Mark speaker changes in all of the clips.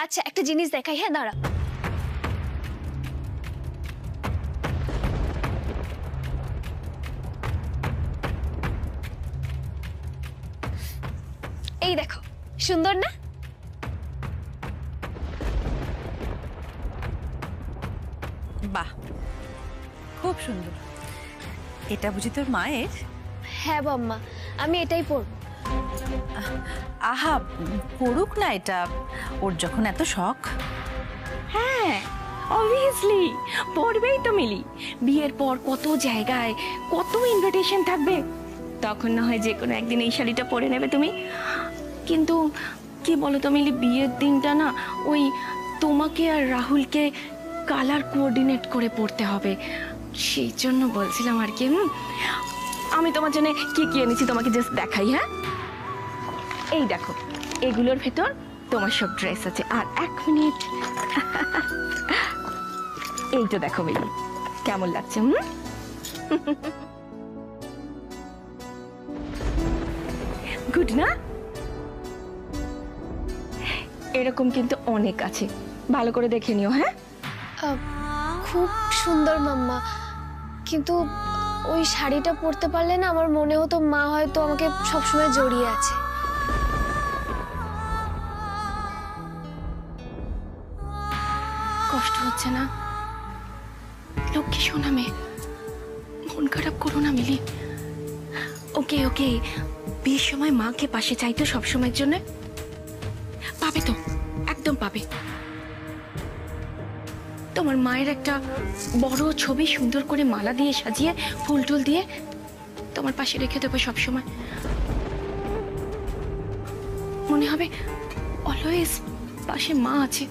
Speaker 1: আচ্ছা একটা জিনিস দেখাই, হ্যাঁ দাঁড়া। এই দেখো, সুন্দর না?
Speaker 2: বাহ, খুব সুন্দর। এটা বুঝি তোর মায়ের?
Speaker 1: হ্যাঁ বম্মা, আমি এটাই পরবো।
Speaker 2: আহা, পড়ুক না এটা, ওর যখন এত শখ।
Speaker 3: হ্যাঁ অবভিয়াসলি পড়বেই তো মিলি। বিয়ের পর কত জায়গায় কত ইনভিটেশন থাকবে, তখন না হয় যে কোনো একদিন এই শাড়িটা পরে নেবে তুমি। কিন্তু কি বলো তো মিলি, বিয়ের দিনটা না ওই তোমাকে আর রাহুলকে কালার কোঅর্ডিনেট করে পড়তে হবে, সেই জন্য বলছিলাম আর কি। আমি তোমার জন্য কি কি এনেছি তোমাকে জাস্ট দেখাই। হ্যাঁ এই দেখো, এগুলোর ভেতর তোমার সব ড্রেস আছে। আর 1 মিনিট, এইটা দেখো মিলি, কেমন লাগছে? গুড না? এরকম কিন্তু অনেক আছে, ভালো করে দেখে নিও। হ্যাঁ
Speaker 1: খুব সুন্দর মাম্মা, কিন্তু ওই শাড়িটা পরতে পারলে না আমার মনে হতো মা হয়তো আমাকে সবসময় জড়িয়ে আছে।
Speaker 3: কষ্ট হচ্ছে না? লক্ষ্মী শোনা মেয়ে, মন খারাপ করো না মিলি। ওকে ওকে, বিয়ের সময় মাকে পাশে চাইতো সবসময়ের জন্য, পাবে তো, একদম পাবে। তোমার মায়ের একটা বড় ছবি সুন্দর করে মালা দিয়ে সাজিয়ে ফুল টুল দিয়ে তোমার পাশে রেখে দেবো সবসময়। মনে হবে অলওয়েজ পাশে মা আছে।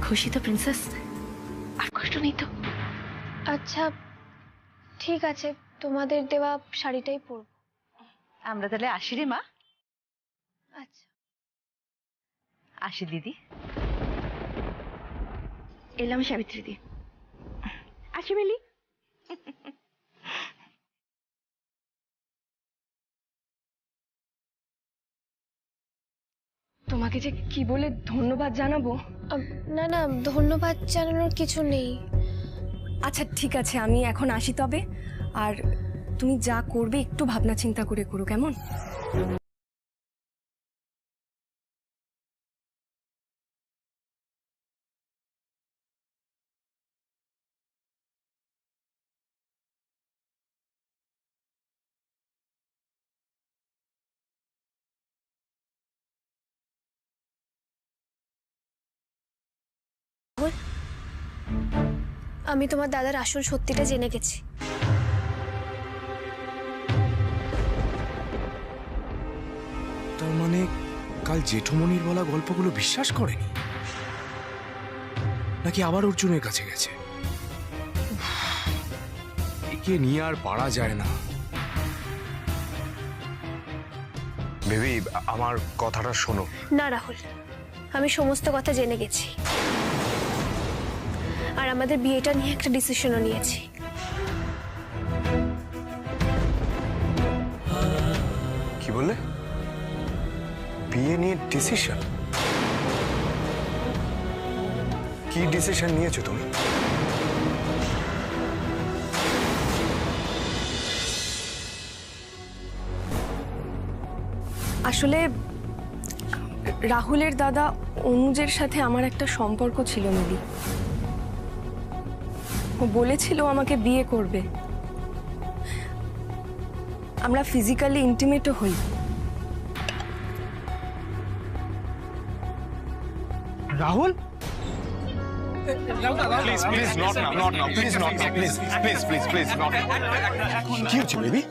Speaker 3: খুশি তো প্রিন্সেস? আর কষ্ট নেই তো?
Speaker 1: আচ্ছা ঠিক আছে, তোমাদের দেওয়া শাড়িটাই পরবো।
Speaker 2: আমরা তাহলে আসি রে মা।
Speaker 1: আচ্ছা
Speaker 2: আসি দিদি।
Speaker 3: এলাম সাবিত্রী দি, আসি মিলি। তোমাকে যে কি বলে ধন্যবাদ জানাবো।
Speaker 1: না না, ধন্যবাদ জানানোর কিছু নেই।
Speaker 4: আচ্ছা ঠিক আছে, আমি এখন আসি তবে। আর তুমি যা করবে একটু ভাবনা চিন্তা করে করো, কেমন?
Speaker 1: আমি তোমার দাদার আসল সত্যিটা জেনে গেছি।
Speaker 5: তার মানে কাল জেঠুমনির বলা গল্পগুলো বিশ্বাস করেনি, নাকি আবার অর্জুনের কাছে গেছে? একে নিয়ে আর পারা যায় না।
Speaker 6: বেবি, আমার কথাটা শোনো।
Speaker 1: না রাহুল, আমি সমস্ত কথা জেনে গেছি, আর আমাদের বিয়েটা নিয়ে একটা ডিসিশনও নিয়েছি।
Speaker 6: কি বললে? বিয়ে নিয়ে ডিসিশন? কি ডিসিশন নিয়েছো তুমি?
Speaker 4: আসলে রাহুলের দাদা অনুজের সাথে আমার একটা সম্পর্ক ছিল মিলি। ও বলেছিল আমাকে বিয়ে করবে, আমরা ফিজিক্যালি ইন্টিমেটও হই।
Speaker 5: Rahul,
Speaker 6: please please not now, not now, please not now, please please please please not. কি হচ্ছে বেবি?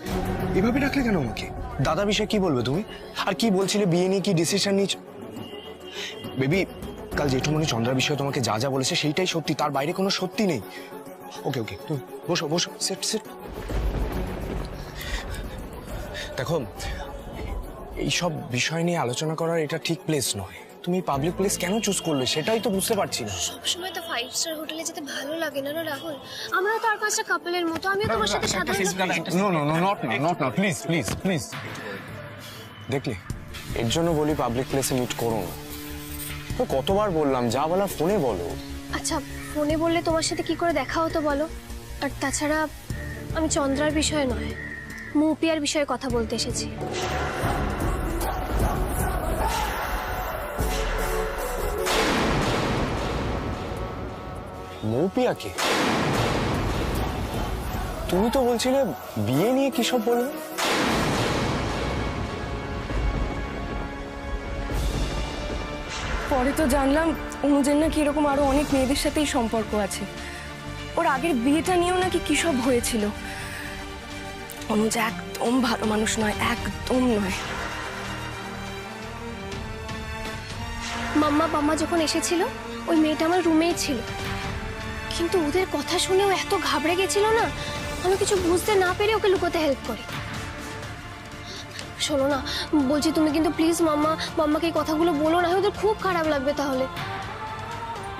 Speaker 5: এভাবে ডাকলে কেন আমাকে?
Speaker 6: দাদা বিষয়ে কি বলবে তুমি? আর কি বলছিলে বিয়ে নিয়ে কি ডিসিশন নিয়েছো? বেবি, কাল জেঠুমনি চন্দ্রার বিষয়ে তোমাকে যা যা বলেছে সেইটাই সত্যি, তার বাইরে কোনো সত্যি নেই। ওকে ওকে, তুমি বসো বসো, সিট সিট। দেখো, এইসব বিষয় নিয়ে আলোচনা করার এটা ঠিক প্লেস নয়। তুমি পাবলিক প্লেস কেন চুজ করলে সেটাই তো বুঝতে পারছি না।
Speaker 1: সবসময় তো 5 স্টার হোটেলে যেতে ভালো লাগে না রাহুল? আমরা তো আর 5টা কাপলের মতো, আমিও তোমার সাথে সাধারণ।
Speaker 6: No no no, not now, not now, please please please. দেখলে এর জন্য বলি পাবলিক প্লেসে মিট করো না। তো কতবার বললাম যা বলার ফোনে বলো।
Speaker 1: আচ্ছা ফোনে বললে তোমার সাথে কি করে দেখা হতো বলো? আর তাছাড়া আমি চন্দ্রার বিষয়ে নয়, মৌপিয়ার বিষয়ে কথা বলতে এসেছি।
Speaker 6: মৌপিয়াকে? তুমি তো বলছিলে বিয়ে নিয়ে কি সব বলবে।
Speaker 4: পরে তো জানলাম অনুজের নাকি এরকম আরো অনেক মেয়েদের সাথেই সম্পর্ক আছে। ওর আগের বিয়েটা নিয়েও নাকি কি সব হয়েছিল। অনুজ একদম ভালো মানুষ নয়, একদম নয়।
Speaker 1: মাম্মা যখন এসেছিল ওই মেয়েটা আমার রুমেই ছিল, কিন্তু ওদের কথা শুনেও এত ঘাবড়ে গেছিল না, আমি কিছু বুঝতে না পেরে ওকে লুকোতে হেল্প করি। শোনো না, বলছি তুমি কিন্তু প্লিজ মাম্মাকে এই কথাগুলো বলো না, ওদের খুব খারাপ লাগবে তাহলে।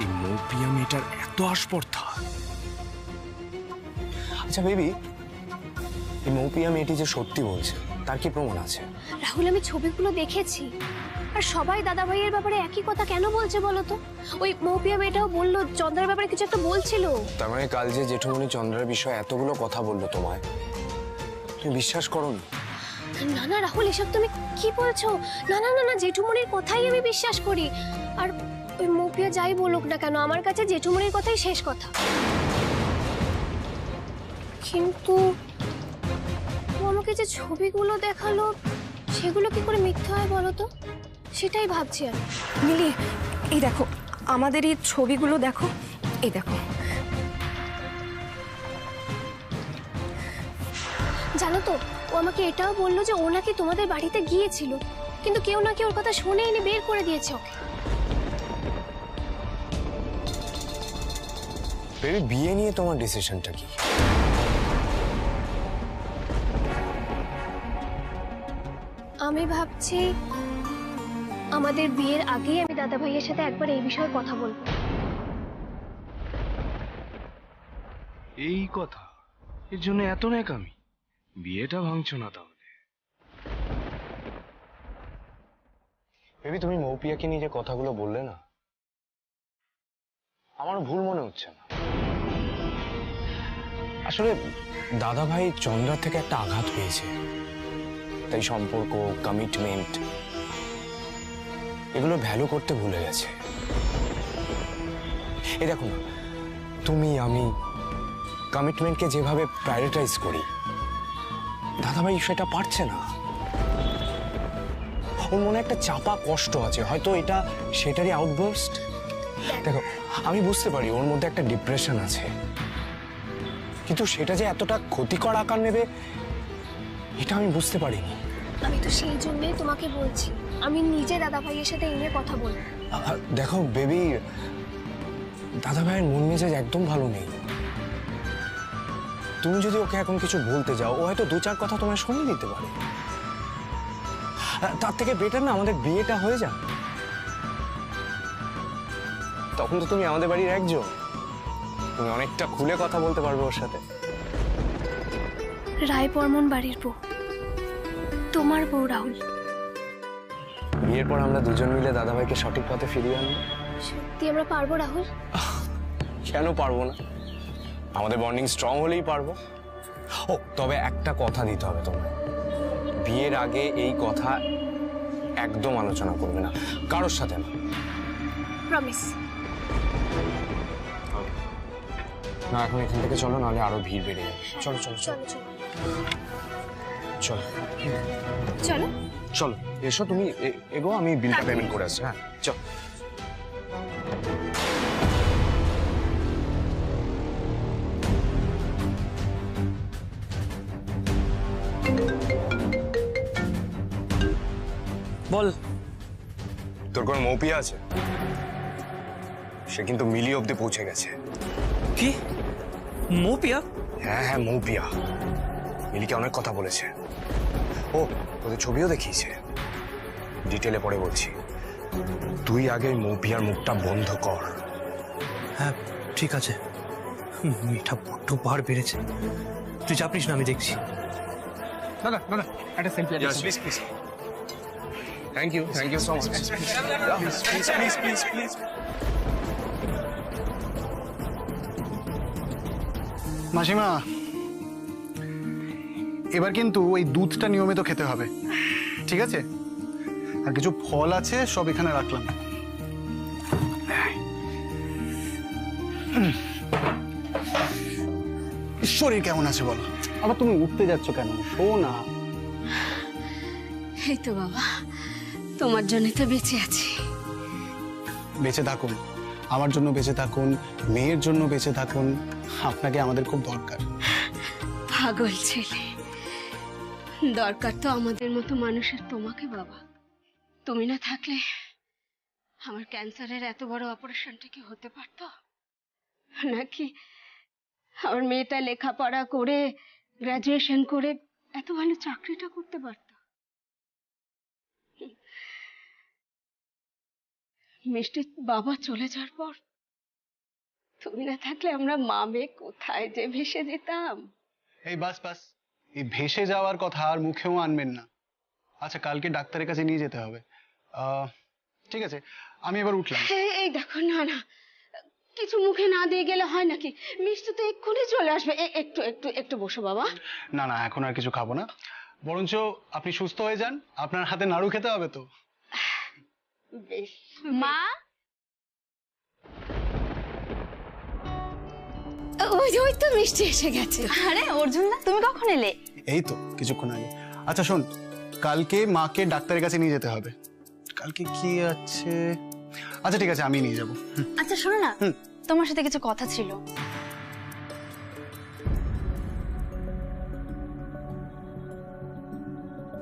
Speaker 5: এই মৌপিয়া মেয়েটার এত আসপর্ধা।
Speaker 6: আচ্ছা বেবি, এই মৌপিয়া মেয়েটি যে সত্যি বলছে তার কি প্রমাণ আছে?
Speaker 1: রাহুল আমি ছবিগুলো দেখেছি, আর সবাই দাদা ভাইয়ের ব্যাপারে একই কথা কেন বলছে বলো তো? ওই মৌপিয়া মেয়েটাও বললো চন্দ্রার ব্যাপারে কিছু একটা বলছিল।
Speaker 6: তার মানে কাল যে জেঠুমনি চন্দ্রের বিষয়ে এতগুলো কথা বললো তোমায়, তুমি বিশ্বাস করো না?
Speaker 1: না না রাহুল, এসব তুমি কি বলছো? না না না না, জেঠুমনির কথাই আমি বিশ্বাস করি। আর ওই মৌপিয়া যাই বলুক না কেন, আমার কাছে জেঠুমনির কথাই শেষ কথা। কিন্তু ও আমাকে যে ছবিগুলো দেখালো সেগুলো কি করে মিথ্যা হয় বলো তো? সেটাই ভাবছি আমি।
Speaker 4: মিলি, এই দেখো আমাদের এই ছবিগুলো দেখো, এই দেখো।
Speaker 1: জানো তো, ও আমাকে এটাও বললো যে ও নাকি তোমাদের বাড়িতে গিয়েছিল, কিন্তু কেউ নাকি ওর কথা শুনে এনে বের করে দিয়েছে ওকে।
Speaker 6: বেবি, বিয়ে নিয়ে তোমার ডিসিশনটা কি?
Speaker 1: আমি ভাবছি আমাদের বিয়ের আগেই আমি দাদা ভাইয়ের সাথে একবার এই বিষয়ে কথা বলবো।
Speaker 5: এই কথা, এর জন্য এত ন্যাকামি? বিয়েটা ভাঙছো না তাহলে?
Speaker 6: বেবি, তুমি মৌপিয়াকে নিয়ে যে কথাগুলো বললে না, আমার ভুল মনে হচ্ছে না। আসলে দাদা ভাই চন্দ্রার থেকে একটা আঘাত পেয়েছে, তাই সম্পর্ক, কমিটমেন্ট এগুলো ভ্যালু করতে ভুলে গেছে। এই দেখো না, তুমি আমি কমিটমেন্টকে যেভাবে প্রায়োরিটাইজ করি, দাদাভাই সেটা পারছে না। ওর মনে একটা চাপা কষ্ট আছে, হয়তো এটা সেটারই আউটবার্স্ট। দেখো, আমি বুঝতে পারি ওর মধ্যে একটা ডিপ্রেশন আছে, কিন্তু সেটা যে এতটা ক্ষতিকর আকার নেবে এটা আমি বুঝতে পারিনি।
Speaker 1: আমি তো সেই জন্যই তোমাকে বলছি, আমি নিজে দাদা ভাইয়ের সাথে এই নিয়ে কথা বলবো।
Speaker 6: দেখো বেবি, দাদা ভাইয়ের মন মেজাজ একদম ভালো নেই। তুমি যদি ওকে এখন কিছু বলতে যাও, ও হয়তো দু চার কথা তোমায় শুনিয়ে দিতে পারে। তার থেকে বেটার না আমাদের বিয়েটা হয়ে যাক, তখন তো তুমি আমাদের বাড়ির একজন, তুমি অনেকটা খুলে কথা বলতে পারবে ওর সাথে।
Speaker 1: রায় বর্মন বাড়ির বউ, তোমার বউ রাহুল।
Speaker 6: বিয়ের পর আমরা দুজন মিলে দাদাভাইকে সঠিক পথে ফিরিয়ে আনবো।
Speaker 1: সত্যি আমরা পারবো রাহুল?
Speaker 6: কেন পারবো না? আমাদের বন্ডিং স্ট্রং হলেই পারবো। ও তবে একটা কথা দিতে হবে তোমার, বিয়ের আগে এই কথা একদম আলোচনা করবে না কারোর সাথে না।
Speaker 1: প্রমিস।
Speaker 6: না, এখন এখান থেকে চলো, নাহলে আরো ভিড় বেড়ে যাবে। চলো চলো চলো
Speaker 1: চলো চলো
Speaker 6: চলো
Speaker 1: চলো।
Speaker 6: চলো, এসো তুমি এগো, আমি বিলটা পেমেন্ট করে আসছি। হ্যাঁ চল।
Speaker 7: বল।
Speaker 6: তোর কোনো মৌপিয়া আছে? সে কিন্তু মিলি অব্দি পৌঁছে গেছে।
Speaker 7: কি? মৌপিয়া?
Speaker 6: হ্যাঁ হ্যাঁ, মৌপিয়া মিলিকে অনেক কথা বলেছে। ও তোদের ছবিও দেখিয়েছে, ডিটেলে পরে বলছি। তুই আগে মৌপিয়ার মুখটা বন্ধ কর।
Speaker 7: হ্যাঁ ঠিক আছে, মিঠা বড্ড পাহাড় বেড়েছে, তুই চাপিস না, আমি দেখছি।
Speaker 5: দাদা দাদা, একটা selfie.
Speaker 6: Please please. Thank you so much. Please.
Speaker 8: মাসিমা, এবার কিন্তু ওই দুধটা নিয়মিত খেতে হবে, ঠিক আছে? আর কিছু ফল আছে, সব এখানে রাখলাম। শরীর কেমন আছে বলো? আবার তুমি উঠতে যাচ্ছ কেন? শো না।
Speaker 3: এই তো বাবা, তোমার জন্য তো বেঁচে আছি।
Speaker 8: বেঁচে থাকুন, আমার জন্য বেঁচে থাকুন, মেয়ের জন্য বেঁচে থাকুন। আপনাকে আমাদের খুব দরকার।
Speaker 3: পাগল ছেলে, দরকার তো আমাদের মতো মানুষের তোমাকে বাবা। তুমি না থাকলে আমার ক্যান্সারের এত বড় অপারেশনটা কি হতে পারতো? নাকি আমার মেয়েটা লেখাপড়া করে গ্রাজুয়েশন করে এত ভালো চাকরিটা করতে পারতো? মিষ্টির বাবা চলে যাওয়ার পর তুমি না থাকলে আমরা মা মেয়ে কোথায় যে ভেসে যেতাম।
Speaker 8: এই বাস, এই ভেসে যাওয়ার কথা আর মুখেও আনবেন না। আচ্ছা, কালকে ডাক্তারের কাছে নিয়ে যেতে হবে। ঠিক আছে, আমি এবার উঠলাম।
Speaker 3: এই দেখো, না কিছু মুখে না দিয়ে গেলে হয় নাকি? মিষ্টি তো এক্ষুনি চলে আসবে। একটু একটু একটু বসো বাবা।
Speaker 8: না, এখন আর কিছু খাবো না, বরঞ্চ আপনি সুস্থ হয়ে যান। আপনার হাতে নাড়ু খেতে হবে তো।
Speaker 3: বেশ।
Speaker 1: মা,
Speaker 3: ওই তো মিষ্টি এসে গেছে।
Speaker 2: আরে অর্জুন দা, তুমি কখন এলে?
Speaker 8: এই তো কিছুক্ষণ আগে। আচ্ছা শোন, কালকে মাকে ডাক্তারের কাছে নিয়ে যেতে হবে। কালকে কি আছে? আচ্ছা ঠিক আছে, আমি নিয়ে যাবো।
Speaker 2: আচ্ছা শোনো না, তোমার সাথে কিছু কথা ছিল।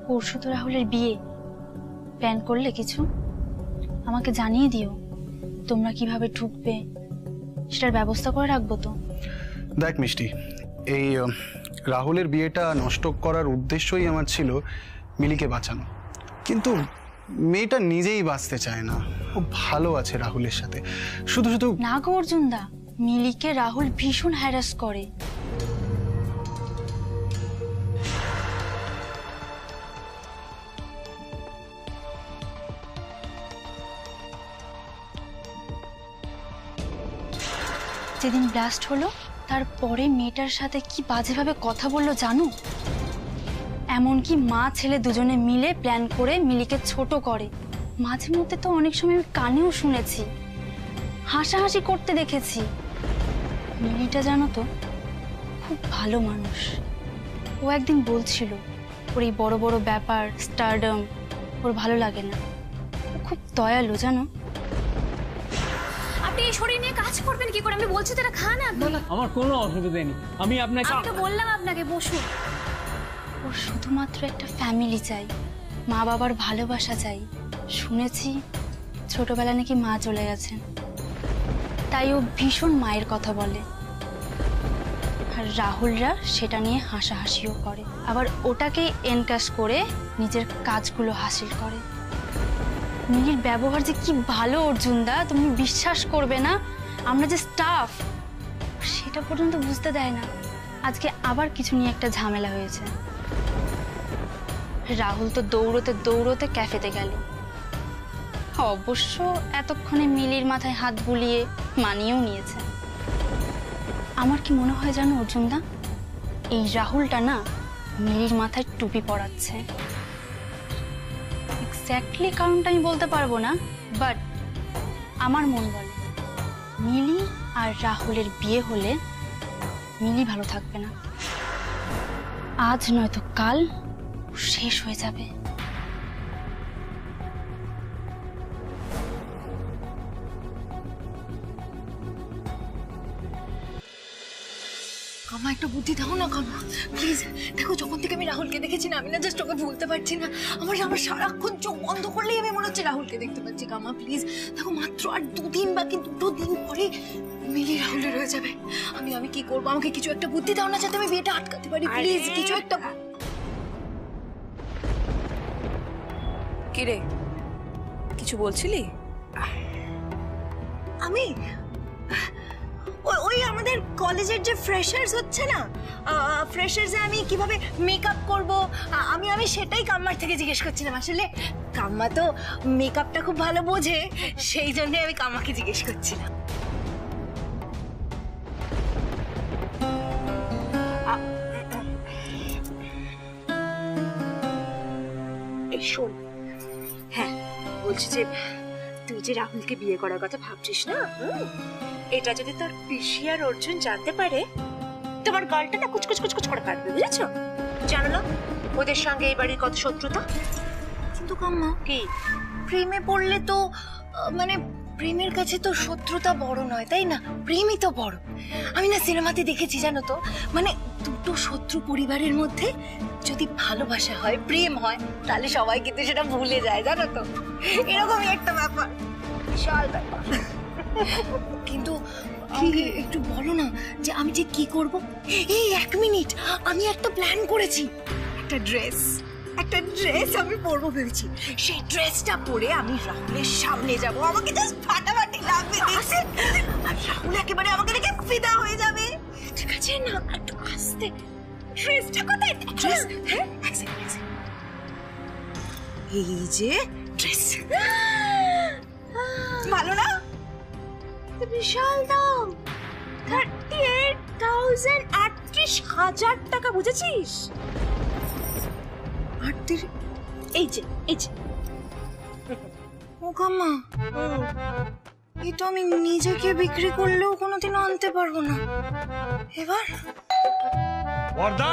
Speaker 2: পরশু তো রাহুলের বিয়ে, প্ল্যান করলে কিছু? আমাকে জানিয়ে দিও। তোমরা কিভাবে ঢুকবে সেটার ব্যবস্থা করে রাখবো তো।
Speaker 8: দেখ মিষ্টি, এই রাহুলের বিয়েটা নষ্ট করার উদ্দেশ্যই আমার ছিল মিলিকে বাঁচানো, কিন্তু মেয়েটা নিজেই বাঁচতে চায় না। ও ভালো আছে রাহুলের সাথে, শুধু
Speaker 2: না গো অর্জুন দা, মিলিকে রাহুল ভীষণ হ্যারাস করে। যেদিন ব্লাস্ট হলো তারপরে মেয়েটার সাথে কি বাজেভাবে কথা বললো জানো? এমনকি মা ছেলে দুজনে মিলে প্ল্যান করে মিলিকে ছোট করে। মাঝে মধ্যে তো অনেক সময় আমি কানেও শুনেছি, হাসাহাসি করতে দেখেছি। মিলিটা জানো তো খুব ভালো মানুষ। ও একদিন বলছিল ওর এই বড় বড় ব্যাপার, স্টারডম ওর ভালো লাগে না। ও খুব দয়ালু জানো।
Speaker 1: আপনি এই শরীর নিয়ে কাজ করবেন কি করে? আমি বলছি তো এটা খান আপনি।
Speaker 9: আমার কোনো অসুবিধা নেই, আমি আপনাকে
Speaker 1: আমি তো বললাম আপনাকে বসুন।
Speaker 2: ওর শুধুমাত্র একটা ফ্যামিলি চাই, মা বাবার ভালোবাসা চাই। শুনেছি ছোটবেলা নাকি মা চলে গেছেন, তাই ও ভীষণ মায়ের কথা বলে। আর রাহুলরা সেটা নিয়ে হাসাহাসিও করে, আবার ওটাকেই এনকাশ করে নিজের কাজগুলো হাসিল করে। মিলির ব্যবহার যে কি ভালো অর্জুন দা, তুমি বিশ্বাস করবে না। আমরা যে স্টাফ সেটা পর্যন্ত বুঝতে দেয় না। আজকে আবার কিছু নিয়ে একটা ঝামেলা হয়েছে। রাহুল তো দৌড়তে দৌড়তে ক্যাফেতে গেল। অবশ্য এতক্ষণে মিলির মাথায় হাত বুলিয়ে মানিয়েও নিয়েছে। আমার কি মনে হয় জানো অর্জুন দা, এই রাহুলটা না মিলির মাথায় টুপি পরাচ্ছে। এক্স্যাক্টলি কারণটা আমি বলতে পারবো না, বাট আমার মন বলে মিলি আর রাহুলের বিয়ে হলে মিলি ভালো থাকবে না। আজ নয়তো কাল শেষ হয়ে যাবে।
Speaker 10: আমার একটা বুদ্ধি দাও না কামা, প্লিজ। দেখো, যখন থেকে আমি রাহুলকে দেখেছি না, আমি না জাস্ট ওকে ভুলতে পারছি না। আমার সারাক্ষণ চোখ বন্ধ করলেই আমি মনে হচ্ছে রাহুলকে দেখতে পাচ্ছি। কামা প্লিজ দেখো, মাত্র আর 2 দিন বাকি, 2 দিন পরে মিলি রাহুলের হয়ে যাবে। আমি কি করবো? আমাকে কিছু একটা বুদ্ধি দাও না যাতে আমি বিয়েটা আটকাতে পারি, প্লিজ। কিছু একটা।
Speaker 4: কি রে, কিছু বলছিলি?
Speaker 10: আমি ওই আমাদের কলেজের যে ফ্রেশার্স হচ্ছে না, ফ্রেশার্সে আমি কিভাবে মেকআপ করব, আমি সেটাই কাম্মার থেকে জিজ্ঞেস করছিলাম। আসলে কাম্মা তো মেকআপটা খুব ভালো বোঝে, সেই জন্য আমি কাম্মাকে জিজ্ঞেস করছিলাম। এই শোন, হ্যাঁ বলছি যে তুই যে রাহুলকে বিয়ে করার কথা ভাবছিস না, এটা যদি তোর পিসি আর অর্জুন জানতে পারে, তোমার গালটা না কুচকুচ কুচকুচ করে কাটবে, বুঝেছো? জানো না ওদের সঙ্গে এই বাড়ির কত শত্রুতা। কিন্তু কাম্মা কি প্রেমে পড়লে তো মানে প্রেমের কাছে তো শত্রুতা বড় নয়, তাই না? প্রেমই তো বড়। আমি না সিনেমাতে দেখেছি, জানো তো, মানে দুটো শত্রু পরিবারের মধ্যে যদি ভালোবাসা হয়, প্রেম হয়, তাহলে সবাই কিন্তু সেটা ভুলে যায়, জানো তো। এরকমই একটা ব্যাপার, বিশাল ব্যাপার। কিন্তু আমাকে একটু বলো না যে আমি যে কি করব। এই 1 মিনিট, আমি একটা প্ল্যান করেছি। একটা ড্রেস আমি পরবো ভেবেছি। সেই ড্রেসটা পরে আমি রাহুলের সামনে যাব, আমাকে জাস্ট ফাটাফাটি লাগবে দেখে, আর রাহুল একেবারে আমাকে দেখে ফিদা হয়ে যাবে। ঠিক আছে না? একটু আস্তে। ড্রেসটা কোথায়? ড্রেস, হ্যাঁ, এক সেকেন্ড। এই যে ড্রেস, ভালো না? বিশাল দাম, 38,000, 38,000 টাকা, বুঝেছিস? এই যে ও কাম্মা, এটা আমি নিজেকে বিক্রি করলেও কোনোদিন আনতে পারবো না। এবার
Speaker 11: বর্দা,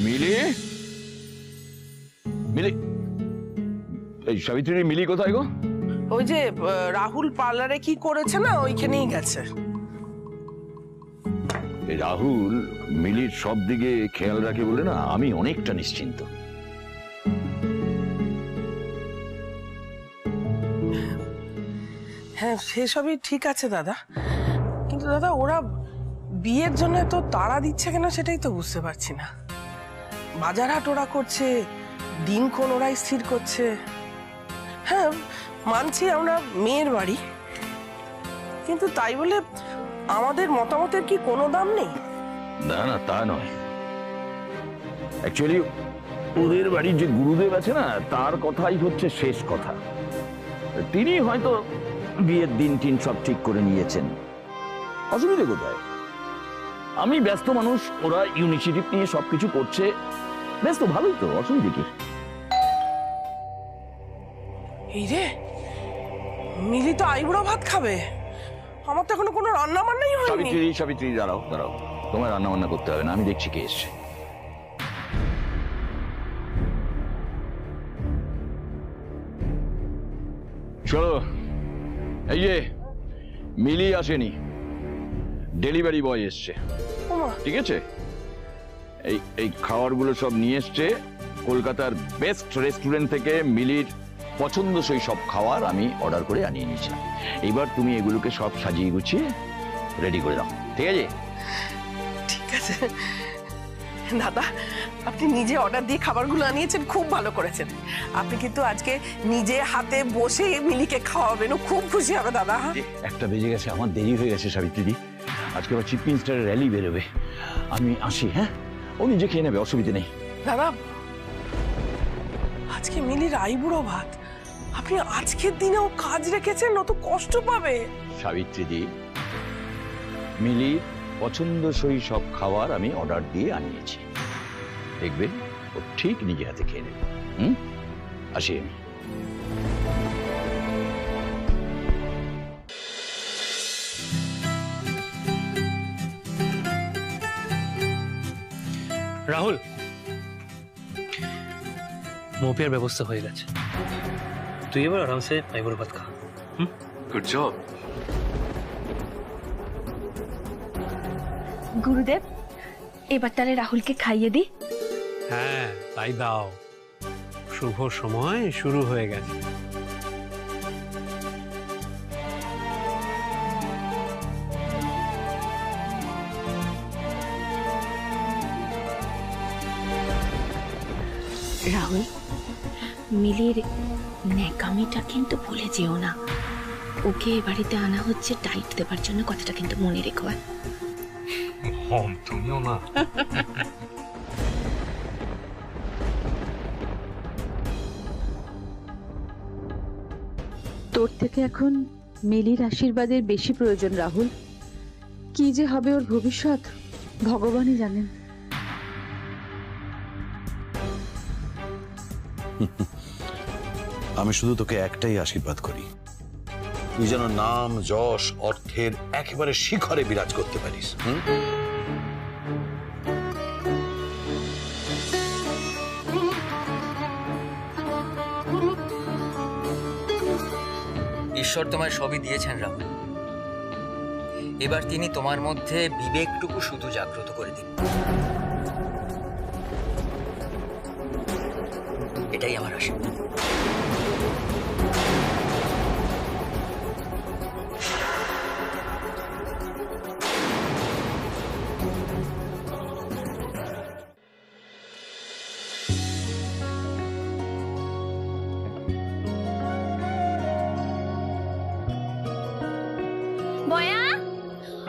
Speaker 11: মিলি, এই সাবিত্রী, মিলি কোথায় গো?
Speaker 12: ওই যে রাহুল পার্লারে কি করেছে না, ওইখানেই গেছে।
Speaker 11: রাহুল মিলির সব দিকে খেয়াল রাখে বলে না আমি অনেকটা নিশ্চিন্ত।
Speaker 12: হ্যাঁ, সেসবই ঠিক আছে দাদা, কিন্তু দাদা ওরা বিয়ের জন্য তো তাড়া দিচ্ছে কেন সেটাই তো বুঝতে পারছি না। বাজার হাট ওরা করছে, দিনক্ষণ ওরাই স্থির করছে। হ্যাঁ মানছি আমরা মেয়ের বাড়ি, কিন্তু তাই বলে আমাদের মতামতের কি কোনো দাম নেই?
Speaker 11: না না, তা নয়। অ্যাকচুয়ালি ওদের বাড়ির যে গুরুদেব আছে না, তার কথাই হচ্ছে শেষ কথা। তিনি হয়তো বিয়ের দিন টিন সব ঠিক করে নিয়েছেন, অসুবিধে কোথায়? আমি ব্যস্ত মানুষ, ওরা ইনিশিয়েটিভ নিয়ে সবকিছু করছে, ব্যস্ত, ভালোই তো, অসুবিধে কি?
Speaker 12: এই রে, মিলি তো আইবুড়ো ভাত খাবে, আমার তো এখনো কোনো রান্না বান্নাই হয়নি।
Speaker 11: সাবিত্রী, দাঁড়াও, তোমার রান্না বান্না করতে হবে না, আমি দেখছি কে এসছে। চলো, এই যে মিলি আসেনি, ডেলিভারি বয় এসছে, ঠিক আছে? এই খাবারগুলো সব নিয়ে এসছে কলকাতার বেস্ট রেস্টুরেন্ট থেকে। মিলির পছন্দসই সব খাবার আমি অর্ডার করে আনিয়ে নিয়েছি। এবার তুমি এগুলোকে সব সাজিয়ে গুছিয়ে রেডি করে দাও, ঠিক আছে?
Speaker 12: ঠিক আছে দাদা, আপনি নিজে অর্ডার দিয়ে খাবারগুলো আনিয়েছেন, খুব ভালো করেছেন। আপনি কিন্তু আজকে নিজে হাতে বসে মিলিকে খাওয়াবেন, ও খুব খুশি হবে দাদা।
Speaker 11: একটা বেজে গেছে, আমার দেরি হয়ে গেছে সাবিত্রী। আজকে আবার চিফ মিনিস্টারের র্যালি বেরোবে, আমি আসি। হ্যাঁ, ও নিজে খেয়ে নেবে, অসুবিধা নেই।
Speaker 12: দাদা আজকে মিলির আইবুড়ো ভাত, আপনি আজকের দিনেও কাজ রেখেছেন, ও তো কষ্ট পাবে।
Speaker 11: সাবিত্রী, মিলির পছন্দসই সব খাবার আমি অর্ডার দিয়ে আনিয়েছি, দেখবে ও ঠিক নিজে হাতে খেয়ে নেবে। আসি আমি।
Speaker 7: রাহুল, মোপিয়ার ব্যবস্থা হয়ে গেছে, তুই এবার আরামসে আইবুড়ো ভাত খা।
Speaker 5: Good job.
Speaker 3: গুরুদেব, এবার তাহলে রাহুলকে খাইয়ে দি।
Speaker 9: হ্যাঁ তাই দাও, শুভ সময় শুরু হয়ে গেছে।
Speaker 3: রাহুল, মিলির ন্যাকামিটা কিন্তু ভুলে যেও না। ওকে এ বাড়িতে আনা হচ্ছে টাইট দেবার জন্য, কথাটা কিন্তু মনে রেখো।
Speaker 5: তুমিও না।
Speaker 13: তোর থেকে এখন মিলির আশীর্বাদের বেশি প্রয়োজন রাহুল। কি যে হবে ওর ভবিষ্যৎ ভগবানই জানেন।
Speaker 14: আমি শুধু তোকে একটাই আশীর্বাদ করি, তুই যেন নাম যশ অর্থের একেবারে শিখরে বিরাজ করতে পারিস।
Speaker 15: ঈশ্বর তোমায় সবই দিয়েছেন রাহুল, এবার তিনি তোমার মধ্যে বিবেকটুকু শুধু জাগ্রত করে দিন, এটাই আমার আশীর্বাদ।
Speaker 3: বয়া,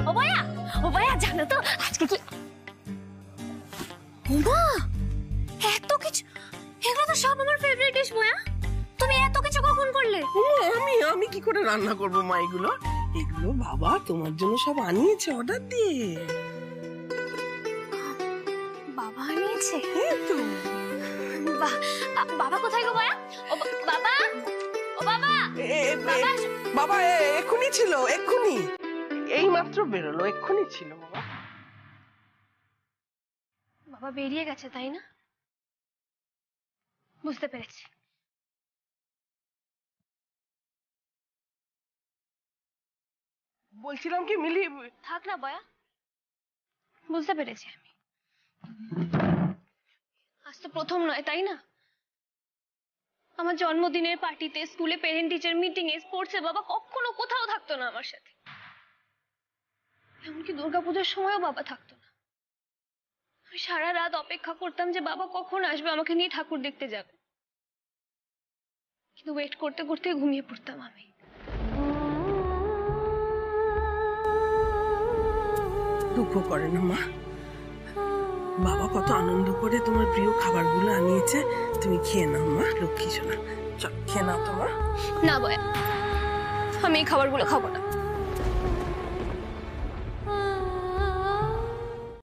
Speaker 3: ও বয়া, ও বয়া, জানো তো আজকে কি মা এত কিছু, এগুলো তো সব আমার ফেভারিট ডিশ। বয়া, তুমি এত কিছু কখন করলে?
Speaker 12: আমি কি করে রান্না করব মা এগুলো? এগুলো বাবা তোমার জন্য সব আনিয়েছে অর্ডার দিয়ে।
Speaker 3: বাবা আনিয়েছে?
Speaker 12: তো
Speaker 3: বাবা কোথায় গো বয়া? ও বাবা, ও বাবা,
Speaker 12: বাবা এক্ষুনি ছিল, এক্ষুনি এই মাত্র বেরোলো, এক্ষুনি ছিল বাবা।
Speaker 1: বাবা বেরিয়ে গেছে তাই না? বুঝতে পেরেছি।
Speaker 12: বলছিলাম কি মিলি,
Speaker 1: থাক না বয়া, বুঝতে পেরেছি আমি। আজ তো প্রথম নয় তাই না? আমার জন্মদিনের পার্টিতে, স্কুলে পেরেন্ট টিচার মিটিং এ, স্পোর্টসে বাবা কখনো কোথাও থাকতো না আমার সাথে। এমনকি দুর্গাপূজার সময়ও বাবা থাকতো না। আমি সারা রাত অপেক্ষা করতাম যে বাবা কখন আসবে আমাকে নিয়ে ঠাকুর দেখতে যাবে, কিন্তু ওয়েট করতে করতে ঘুমিয়ে পড়তাম আমি।
Speaker 12: দুঃখ করে না মা, বাবা কত আনন্দ করে তোমার প্রিয় খাবারগুলো আনিয়েছে, তুমি খেয়ে নাও মা, লক্ষ্মী সোনা। চল খেয়ে নাও তোমার।
Speaker 1: না বয়া, আমি এই খাবারগুলো খাবো না।